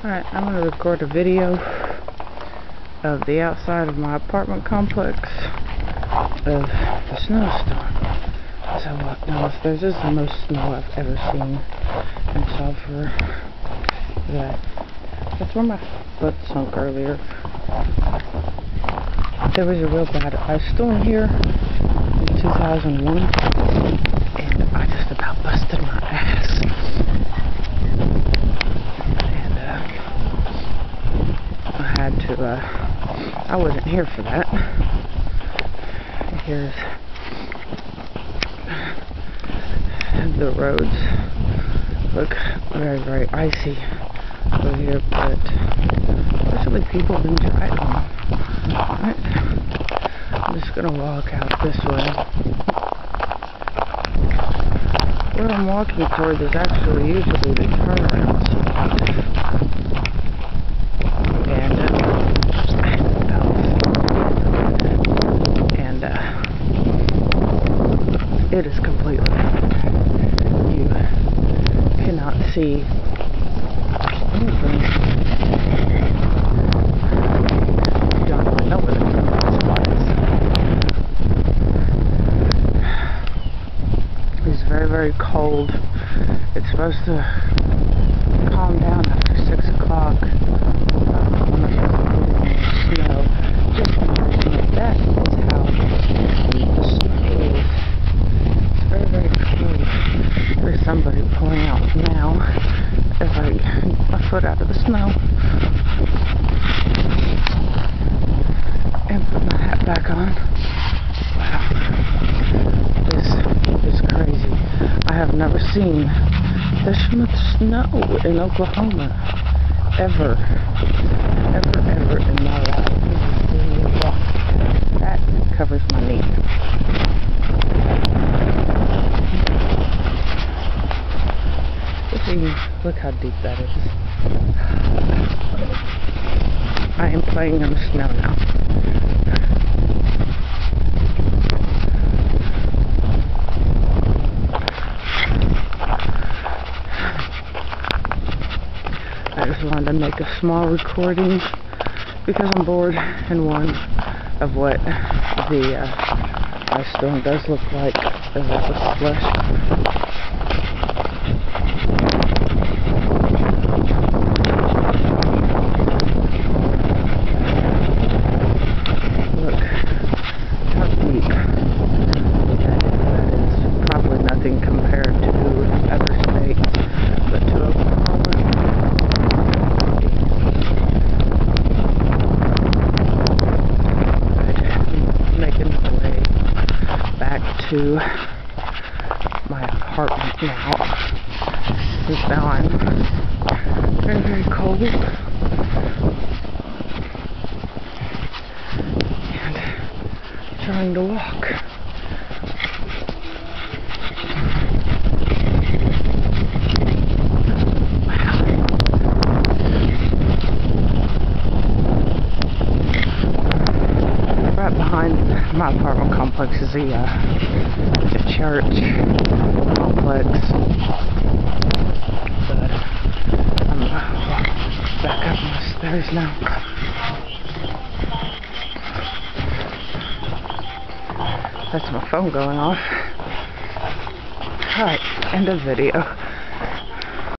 Alright, I'm going to record a video of the outside of my apartment complex of the snowstorm. As I walk downstairs, this is the most snow I've ever seen in Sulpur. That's where my foot sunk earlier. There was a real bad ice storm here in 2001, and I just about busted my ass. I wasn't here for that. Here's the roads. Look very, very icy over here, but fortunately people have been driving. Right? I'm just gonna walk out this way. Where I'm walking toward is actually usually the turnaround spot. It is completely empty. You cannot see anything. You don't even know where the turnaround spot is. It's very, very cold. It's supposed to calm down after 6 o'clock. When it's supposed to be snow. Just imagine if that is how the snow is. Very, very cold. There's somebody pulling out now as I get my foot out of the snow and put my hat back on. Wow, this is crazy. I have never seen this much snow in Oklahoma ever in my life. That covers my knee. Look how deep that is. I am playing in the snow now. I just wanted to make a small recording because I'm bored and one of what the ice storm does look like as it was slush. Compared to other states, but to Oklahoma, I'm making my way back to my apartment now. Because now I'm very, very cold and trying to walk. Right behind my apartment complex is a church complex, but I'm back up the stairs now. That's my phone going off. Alright, end of video.